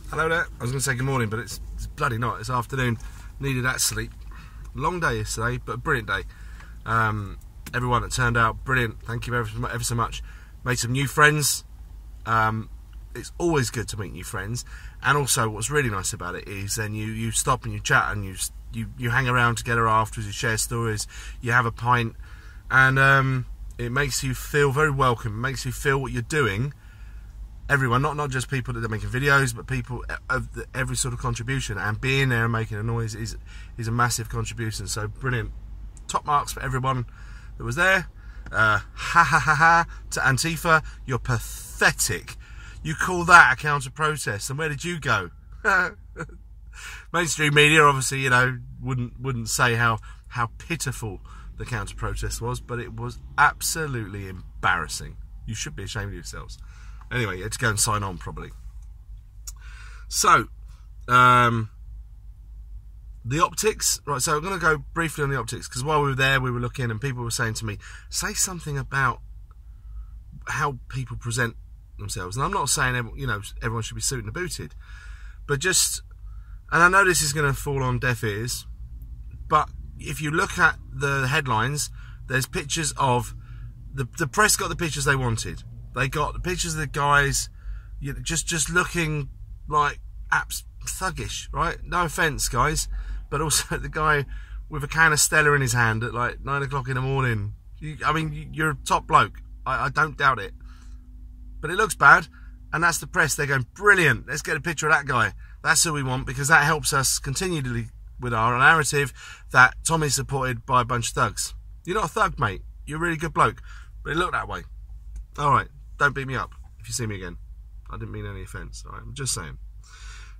Hello there. I was going to say good morning, but it's bloody not. It's afternoon. Needed that sleep. Long day yesterday, but a brilliant day. Everyone that turned out, brilliant. Thank you ever so much. Made some new friends. It's always good to meet new friends. And also, what's really nice about it is then you stop and you chat and you hang around together afterwards. You share stories. You have a pint, and it makes you feel very welcome. It makes you feel what you're doing. Everyone, not just people that are making videos, but people of every sort of contribution, and being there and making a noise is a massive contribution. So brilliant, top marks for everyone that was there. Ha ha ha ha to Antifa, you're pathetic. You call that a counter-protest, and where did you go? Mainstream media, obviously, you know, wouldn't say how pitiful the counter-protest was, but it was absolutely embarrassing. You should be ashamed of yourselves. Anyway, you had to go and sign on, probably. So, the optics. Right, so I'm going to go briefly on the optics, because while we were there, we were looking, and people were saying to me, say something about how people present themselves. And I'm not saying, everyone should be suited and booted, but just, and I know this is going to fall on deaf ears, but if you look at the headlines, there's pictures of, the press got the pictures they wanted. They got the pictures of the guys, just looking like thuggish, right? No offence, guys, but also the guy with a can of Stella in his hand at like 9 o'clock in the morning. You're a top bloke. I don't doubt it, but it looks bad, and that's the press. They're going, brilliant. Let's get a picture of that guy. That's who we want, because that helps us continually with our narrative that Tommy's supported by a bunch of thugs. You're not a thug, mate. You're a really good bloke, but it looked that way. All right. Don't beat me up if you see me again. I didn't mean any offence. All right, I'm just saying.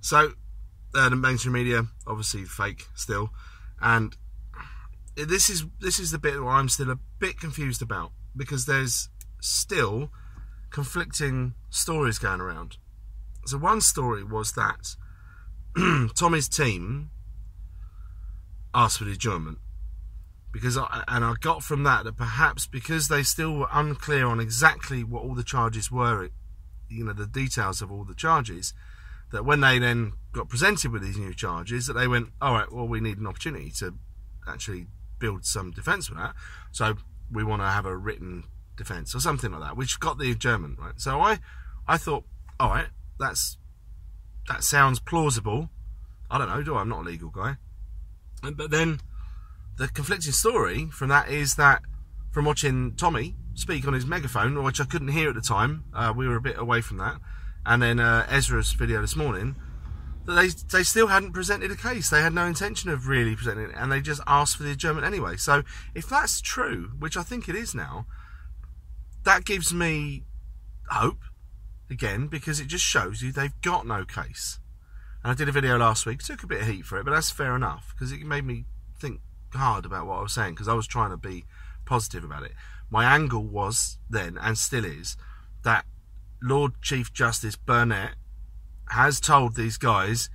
So, the mainstream media, obviously fake still, and this is the bit where I'm still a bit confused about, because there's still conflicting stories going around. So one story was that Tommy's team asked for the adjournment. Because I got from that perhaps because they still were unclear on exactly what all the charges were, the details of all the charges, that when they then got presented with these new charges, that they went, all right, well, we need an opportunity to actually build some defence for that, so we want to have a written defence or something like that, which got the adjournment, right? So I thought, all right, that sounds plausible. I don't know, I'm not a legal guy. But then the conflicting story from that is that, from watching Tommy speak on his megaphone, which I couldn't hear at the time, we were a bit away from that, and then Ezra's video this morning, that they still hadn't presented a case. They had no intention of really presenting it, and they just asked for the adjournment anyway. So if that's true, which I think it is now, that gives me hope, again, because it just shows you they've got no case. And I did a video last week, took a bit of heat for it, but that's fair enough, because it made me think hard about what I was saying, because I was trying to be positive about it. My angle was then, and still is, that Lord Chief Justice Burnett has told these guys,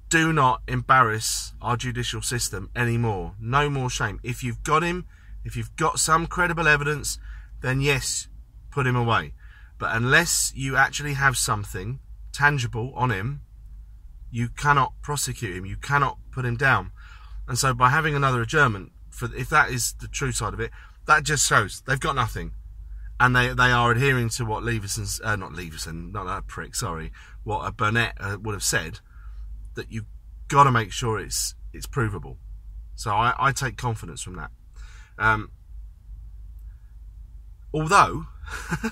do not embarrass our judicial system anymore. No more shame. If you've got him, if you've got some credible evidence, then yes, put him away. But unless you actually have something tangible on him, you cannot prosecute him. You cannot put him down. And so by having another adjournment, if that is the true side of it, that just shows they've got nothing. And they are adhering to what what Burnett would have said, that you've got to make sure it's provable. So I take confidence from that. Although,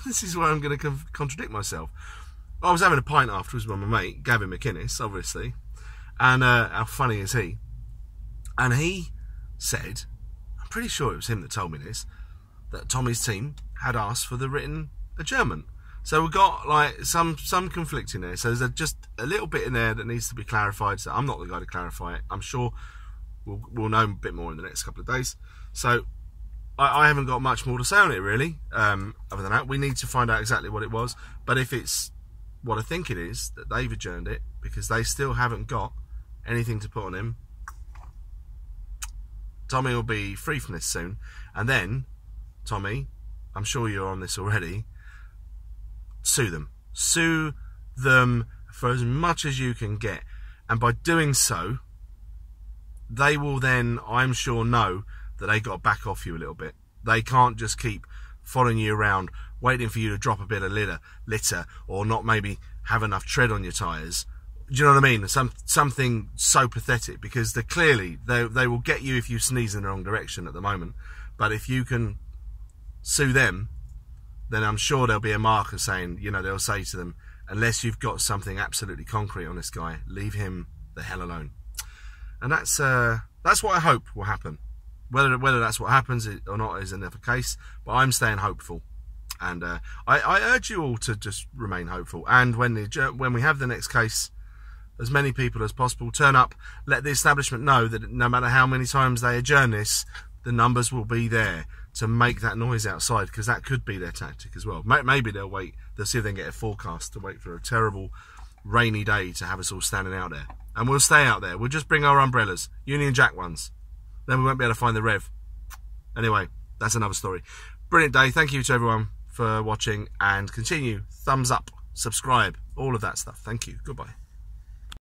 this is where I'm going to contradict myself. I was having a pint afterwards with my mate, Gavin McInnes, obviously. And how funny is he? And he said, I'm pretty sure it was him that told me this, that Tommy's team had asked for the written adjournment. So we've got like some conflicting there. So there's just a little bit in there that needs to be clarified. So I'm not the guy to clarify it. I'm sure we'll know a bit more in the next couple of days. So I haven't got much more to say on it, really. Other than that, we need to find out exactly what it was. But if it's what I think it is, that they've adjourned it because they still haven't got anything to put on him, Tommy will be free from this soon. And then, Tommy, I'm sure you're on this already, sue them. Sue them for as much as you can get. And by doing so, they will then, I'm sure, know that they got to back off you a little bit. They can't just keep following you around, waiting for you to drop a bit of litter or not maybe have enough tread on your tyres. Do you know what I mean? Something so pathetic, because they will get you if you sneeze in the wrong direction at the moment. But if you can sue them, then I'm sure there'll be a marker saying, you know, they'll say to them, unless you've got something absolutely concrete on this guy, leave him the hell alone. And that's what I hope will happen. Whether that's what happens or not is another case, but I'm staying hopeful. And I urge you all to just remain hopeful. And when we have the next case, as many people as possible turn up, let the establishment know that no matter how many times they adjourn this, the numbers will be there to make that noise outside, because that could be their tactic as well. Maybe they'll see if they can get a forecast to wait for a terrible rainy day to have us all standing out there. And we'll stay out there. We'll just bring our umbrellas, Union Jack ones. Then we won't be able to find the Rev. Anyway, that's another story. Brilliant day. Thank you to everyone for watching, and continue. Thumbs up, subscribe, all of that stuff. Thank you. Goodbye.